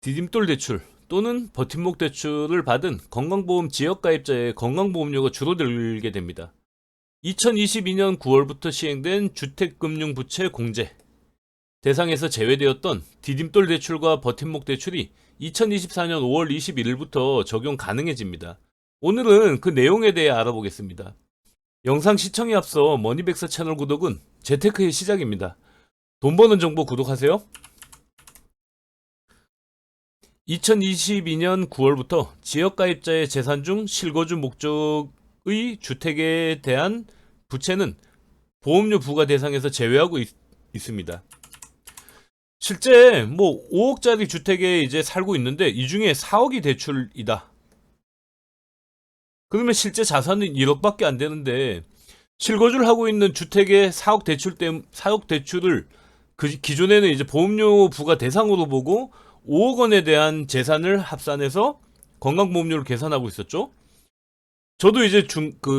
디딤돌 대출 또는 버팀목 대출을 받은 건강보험 지역가입자의 건강보험료가 줄어들게 됩니다. 2022년 9월부터 시행된 주택금융부채 공제 대상에서 제외되었던 디딤돌 대출과 버팀목 대출이 2024년 5월 21일부터 적용 가능해집니다. 오늘은 그 내용에 대해 알아보겠습니다. 영상 시청에 앞서 머니백서 채널 구독은 재테크의 시작입니다. 돈 버는 정보 구독하세요. 2022년 9월부터 지역가입자의 재산 중 실거주 목적의 주택에 대한 부채는 보험료 부과 대상에서 제외하고 있습니다. 실제 5억짜리 주택에 이제 살고 있는데 이 중에 4억이 대출이다. 그러면 실제 자산은 1억밖에 안 되는데 실거주를 하고 있는 주택의 4억 대출을 기존에는 이제 보험료 부과 대상으로 보고 5억 원에 대한 재산을 합산해서 건강보험료를 계산하고 있었죠. 저도 이제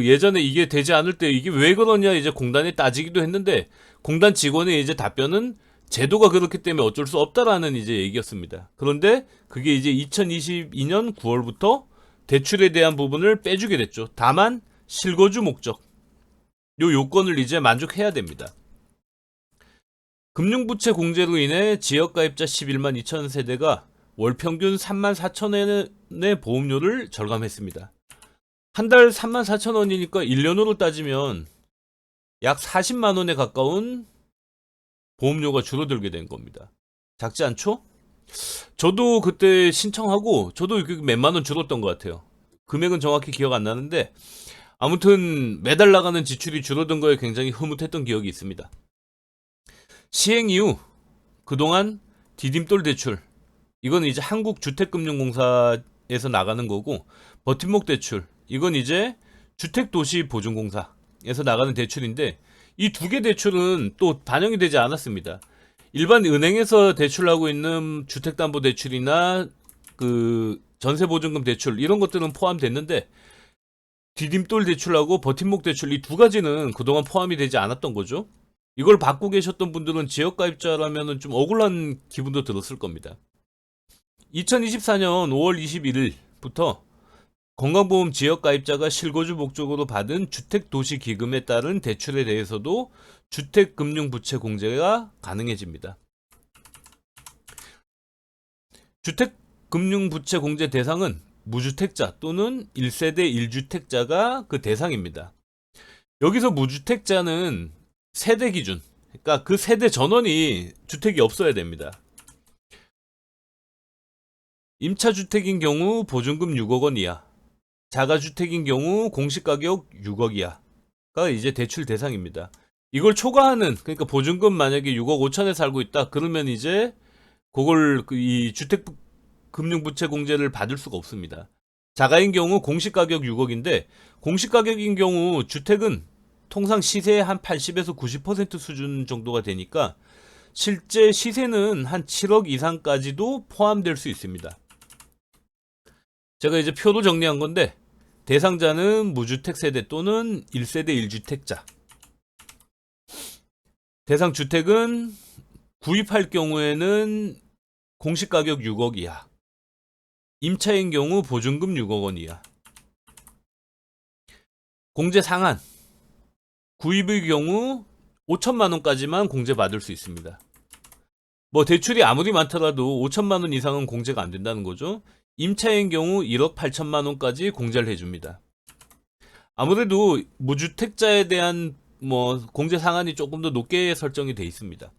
예전에 이게 되지 않을 때 이게 왜 그러냐 이제 공단에 따지기도 했는데 공단 직원의 이제 답변은 제도가 그렇기 때문에 어쩔 수 없다라는 이제 얘기였습니다. 그런데 그게 이제 2022년 9월부터 대출에 대한 부분을 빼주게 됐죠. 다만 실거주 목적 요 요건을 이제 만족해야 됩니다. 금융부채 공제로 인해 지역가입자 11만 2천 세대가 월 평균 3만 4천 원의 보험료를 절감했습니다. 한 달 3만 4천 원이니까 1년으로 따지면 약 40만 원에 가까운 보험료가 줄어들게 된 겁니다. 작지 않죠? 저도 그때 신청하고 저도 몇만 원 줄었던 것 같아요. 금액은 정확히 기억 안 나는데 아무튼 매달 나가는 지출이 줄어든 거에 굉장히 흐뭇했던 기억이 있습니다. 시행 이후 그동안 디딤돌 대출 이건 이제 한국주택금융공사에서 나가는 거고 버팀목 대출 이건 이제 주택도시보증공사에서 나가는 대출인데 이 두 개 대출은 또 반영이 되지 않았습니다. 일반 은행에서 대출하고 있는 주택담보대출이나 그 전세보증금 대출 이런 것들은 포함됐는데 디딤돌 대출하고 버팀목 대출 이 두 가지는 그동안 포함이 되지 않았던 거죠. 이걸 받고 계셨던 분들은 지역가입자라면 좀 억울한 기분도 들었을 겁니다. 2024년 5월 21일부터 건강보험 지역가입자가 실거주 목적으로 받은 주택도시기금에 따른 대출에 대해서도 주택금융부채 공제가 가능해집니다. 주택금융부채 공제 대상은 무주택자 또는 1세대 1주택자가 그 대상입니다. 여기서 무주택자는 세대 기준, 그러니까 그 세대 전원이 주택이 없어야 됩니다. 임차주택인 경우 보증금 6억 원 이하, 자가주택인 경우 공시가격 6억 이하가 이제 대출 대상입니다. 이걸 초과하는, 그러니까 보증금 만약에 6억 5천에 살고 있다, 그러면 이제 그걸 이 주택금융부채 공제를 받을 수가 없습니다. 자가인 경우 공시가격 6억인데 공시가격인 경우 주택은 통상 시세의 한 80에서 90% 수준 정도가 되니까 실제 시세는 한 7억 이상까지도 포함될 수 있습니다. 제가 이제 표로 정리한 건데 대상자는 무주택 세대 또는 1세대 1주택자. 대상 주택은 구입할 경우에는 공시가격 6억 이하. 임차인 경우 보증금 6억 원 이하. 공제 상한. 구입의 경우 5천만 원까지만 공제받을 수 있습니다. 대출이 아무리 많더라도 5천만 원 이상은 공제가 안 된다는 거죠. 임차인 경우 1억 8천만 원까지 공제를 해줍니다. 아무래도 무주택자에 대한 공제 상한이 조금 더 높게 설정이 돼 있습니다.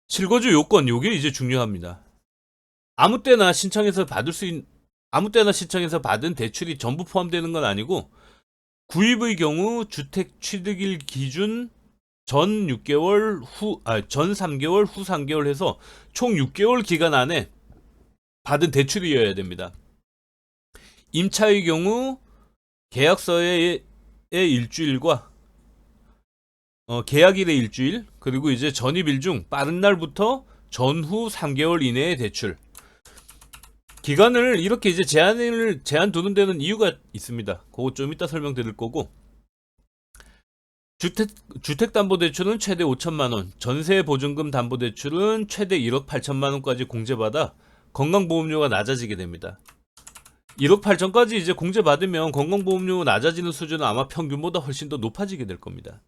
실거주 요건 요게 이제 중요합니다. 아무 때나 신청해서 받은 대출이 전부 포함되는 건 아니고 구입의 경우 주택 취득일 기준 전 3개월 후 3개월 해서 총 6개월 기간 안에 받은 대출이어야 됩니다. 임차의 경우 계약서의 일주일과 계약일의 일주일 그리고 이제 전입일 중 빠른 날부터 전후 3개월 이내의 대출. 기간을 이렇게 이제 제한 두는 데는 이유가 있습니다. 그거 좀 이따 설명드릴 거고 주택담보대출은 최대 5천만 원, 전세보증금 담보대출은 최대 1억 8천만 원까지 공제받아 건강보험료가 낮아지게 됩니다. 1억 8천까지 이제 공제받으면 건강보험료 낮아지는 수준은 아마 평균보다 훨씬 더 높아지게 될 겁니다.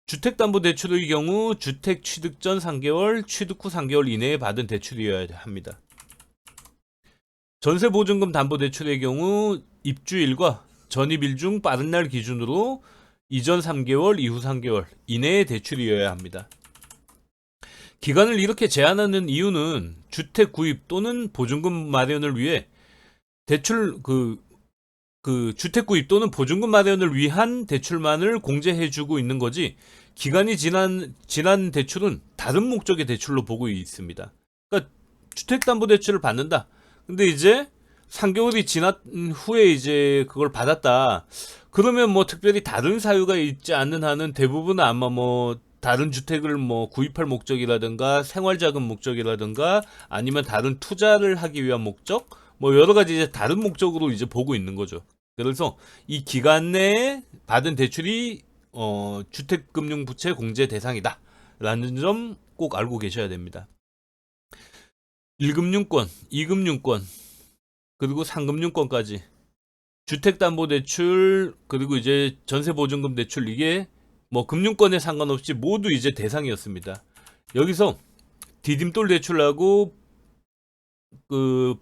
주택담보대출의 경우 주택 취득 전 3개월, 취득 후 3개월 이내에 받은 대출이어야 합니다. 전세보증금 담보대출의 경우 입주일과 전입일 중 빠른 날 기준으로 이전 3개월, 이후 3개월 이내의 대출이어야 합니다. 기간을 이렇게 제한하는 이유는 주택 구입 또는 보증금 마련을 위해 대출 주택 구입 또는 보증금 마련을 위한 대출만을 공제해주고 있는 거지, 기간이 지난 대출은 다른 목적의 대출로 보고 있습니다. 그러니까 주택담보대출을 받는다. 근데 이제 3개월이 지난 후에 이제 그걸 받았다. 그러면 뭐 특별히 다른 사유가 있지 않는 한은 대부분 아마 뭐 다른 주택을 뭐 구입할 목적이라든가 생활자금 목적이라든가 아니면 다른 투자를 하기 위한 목적, 뭐 여러 가지 이제 다른 목적으로 이제 보고 있는 거죠. 그래서 이 기간 내에 받은 대출이 주택금융부채 공제 대상이다 라는 점 꼭 알고 계셔야 됩니다. 1금융권, 2금융권, 그리고 3금융권까지 주택담보대출, 그리고 이제 전세보증금 대출, 이게 뭐 금융권에 상관없이 모두 이제 대상이었습니다. 여기서 디딤돌 대출하고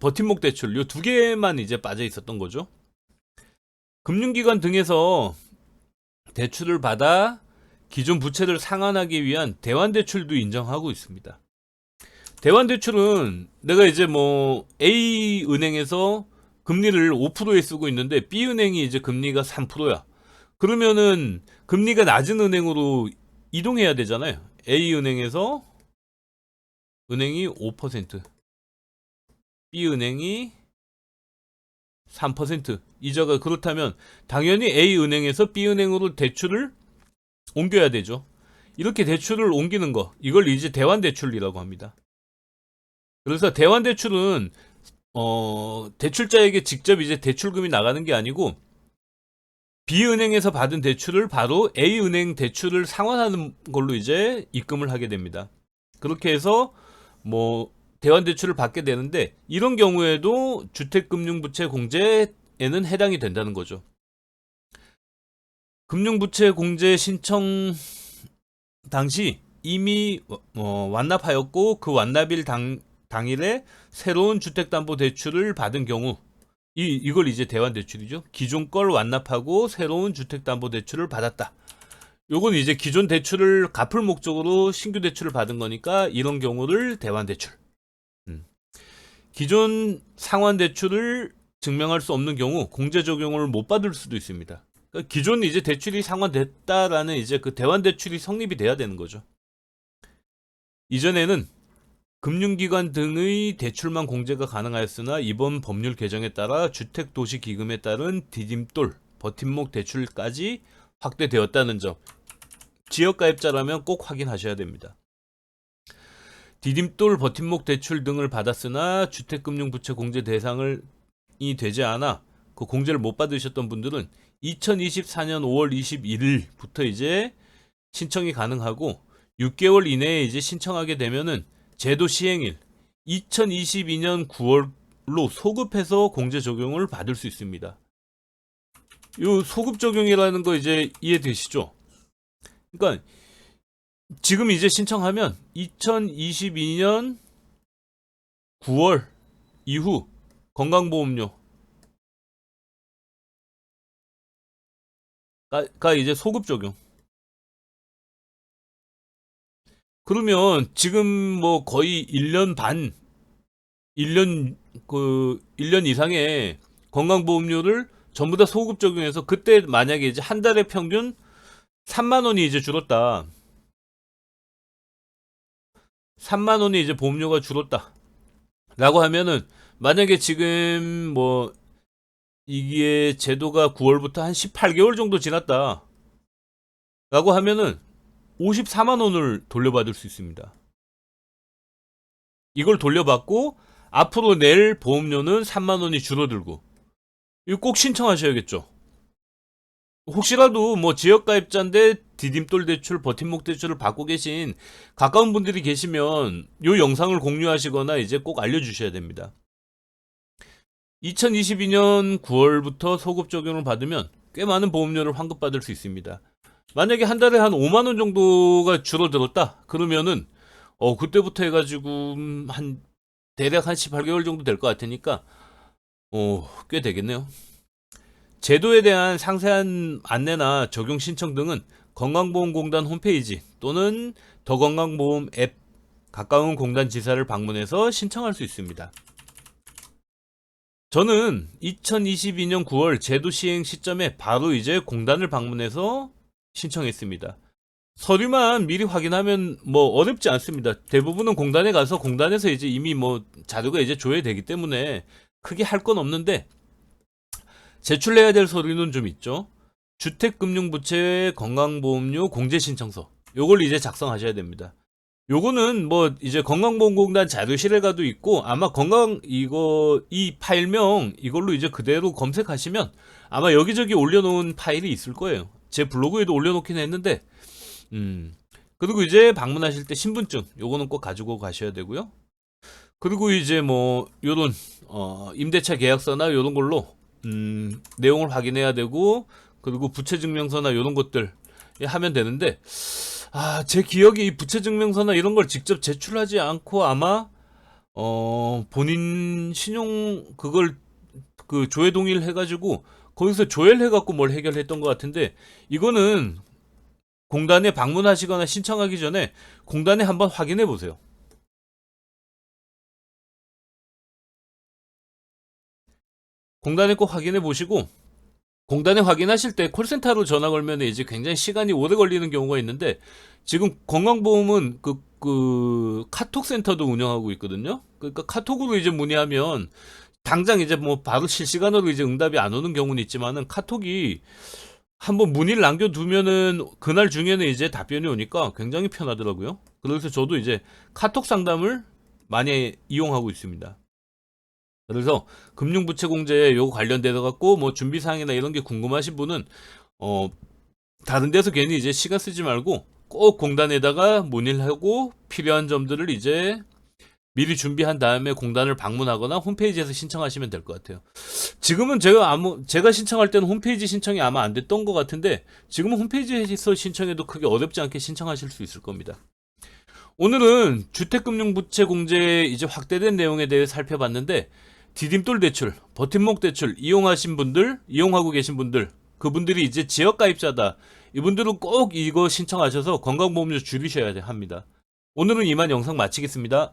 버팀목 대출 요 두 개만 이제 빠져 있었던 거죠. 금융기관 등에서 대출을 받아 기존 부채를 상환하기 위한 대환대출도 인정하고 있습니다. 대환대출은 내가 이제 뭐 A은행에서 금리를 5%에 쓰고 있는데 B은행이 이제 금리가 3%야. 그러면은 금리가 낮은 은행으로 이동해야 되잖아요. A은행에서 은행이 5%, B은행이 3%. 이자가 그렇다면 당연히 A은행에서 B은행으로 대출을 옮겨야 되죠. 이렇게 대출을 옮기는 거, 이걸 이제 대환대출이라고 합니다. 그래서 대환대출은 대출자에게 직접 이제 대출금이 나가는 게 아니고 B은행에서 받은 대출을 바로 A은행 대출을 상환하는 걸로 이제 입금을 하게 됩니다. 그렇게 해서 뭐 대환대출을 받게 되는데, 이런 경우에도 주택금융부채 공제에는 해당이 된다는 거죠. 금융부채 공제 신청 당시 이미 완납하였고 그 완납일 당일에 새로운 주택담보대출을 받은 경우, 이걸 이제 대환대출이죠. 기존 걸 완납하고 새로운 주택담보대출을 받았다. 요건 이제 기존 대출을 갚을 목적으로 신규 대출을 받은 거니까 이런 경우를 대환대출. 기존 상환대출을 증명할 수 없는 경우 공제 적용을 못 받을 수도 있습니다. 그러니까 기존 이제 대출이 상환됐다라는 이제 그 대환대출이 성립이 돼야 되는 거죠. 이전에는 금융기관 등의 대출만 공제가 가능하였으나 이번 법률 개정에 따라 주택도시기금에 따른 디딤돌, 버팀목 대출까지 확대되었다는 점, 지역가입자라면 꼭 확인하셔야 됩니다. 디딤돌, 버팀목 대출 등을 받았으나 주택금융부채 공제 대상이 되지 않아 그 공제를 못 받으셨던 분들은 2024년 5월 21일부터 이제 신청이 가능하고 6개월 이내에 이제 신청하게 되면은 제도 시행일 2022년 9월로 소급해서 공제 적용을 받을 수 있습니다. 요 소급 적용이라는 거 이제 이해되시죠? 그러니까 지금 이제 신청하면 2022년 9월 이후 건강보험료가 이제 소급 적용. 그러면 지금 뭐 거의 1년 반, 1년 이상의 건강보험료를 전부 다 소급 적용해서, 그때 만약에 이제 한 달에 평균 3만 원이 이제 줄었다. 3만 원이 이제 보험료가 줄었다. 라고 하면은, 만약에 지금 뭐 이게 제도가 9월부터 한 18개월 정도 지났다. 라고 하면은 54만 원을 돌려받을 수 있습니다. 이걸 돌려받고 앞으로 낼 보험료는 3만 원이 줄어들고, 이거 꼭 신청하셔야겠죠. 혹시라도 뭐 지역가입자인데 디딤돌 대출, 버팀목 대출을 받고 계신 가까운 분들이 계시면 요 영상을 공유하시거나 이제 꼭 알려주셔야 됩니다. 2022년 9월부터 소급 적용을 받으면 꽤 많은 보험료를 환급받을 수 있습니다. 만약에 한 달에 한 5만 원 정도가 줄어들었다 그러면은 그때부터 해가지고 한 대략 한 18개월 정도 될 것 같으니까 꽤 되겠네요. 제도에 대한 상세한 안내나 적용 신청 등은 건강보험공단 홈페이지 또는 더건강보험 앱 가까운 공단 지사를 방문해서 신청할 수 있습니다. 저는 2022년 9월 제도 시행 시점에 바로 이제 공단을 방문해서 신청했습니다. 서류만 미리 확인하면 뭐 어렵지 않습니다. 대부분은 공단에 가서 공단에서 이제 이미 뭐 자료가 이제 조회되기 때문에 크게 할 건 없는데 제출해야 될 서류는 좀 있죠. 주택금융부채 건강보험료 공제신청서 요걸 이제 작성하셔야 됩니다. 요거는 뭐 이제 건강보험공단 자료실에 가도 있고 아마 이 파일명 이걸로 이제 그대로 검색하시면 아마 여기저기 올려놓은 파일이 있을 거예요. 제 블로그에도 올려놓긴 했는데 그리고 이제 방문하실 때 신분증 요거는 꼭 가지고 가셔야 되고요. 그리고 이제 뭐 요런 임대차 계약서나 요런 걸로 내용을 확인해야 되고 그리고 부채증명서나 요런 것들 하면 되는데 제 기억에 이 부채증명서나 이런 걸 직접 제출하지 않고 아마 본인 신용 그걸 그 조회 동의를 해가지고 거기서 조회를 해갖고 뭘 해결했던 것 같은데 이거는 공단에 방문하시거나 신청하기 전에 공단에 한번 확인해 보세요. 공단에 꼭 확인해 보시고 공단에 확인하실 때 콜센터로 전화 걸면 이제 굉장히 시간이 오래 걸리는 경우가 있는데 지금 건강보험은 그 카톡 센터도 운영하고 있거든요. 그러니까 카톡으로 이제 문의하면 당장 이제 뭐 바로 실시간으로 이제 응답이 안 오는 경우는 있지만은 카톡이 한번 문의를 남겨두면은 그날 중에는 이제 답변이 오니까 굉장히 편하더라고요. 그래서 저도 이제 카톡 상담을 많이 이용하고 있습니다. 그래서 금융부채공제 요거 관련돼서 갖고 뭐 준비사항이나 이런 게 궁금하신 분은 다른 데서 괜히 이제 시간 쓰지 말고 꼭 공단에다가 문의를 하고 필요한 점들을 이제 미리 준비한 다음에 공단을 방문하거나 홈페이지에서 신청하시면 될 것 같아요. 지금은 제가 신청할 때는 홈페이지 신청이 아마 안 됐던 것 같은데 지금은 홈페이지에서 신청해도 크게 어렵지 않게 신청하실 수 있을 겁니다. 오늘은 주택금융부채공제 이제 확대된 내용에 대해 살펴봤는데 디딤돌 대출, 버팀목 대출 이용하고 계신 분들, 그분들이 이제 지역가입자다. 이분들은 꼭 이거 신청하셔서 건강보험료 줄이셔야 합니다. 오늘은 이만 영상 마치겠습니다.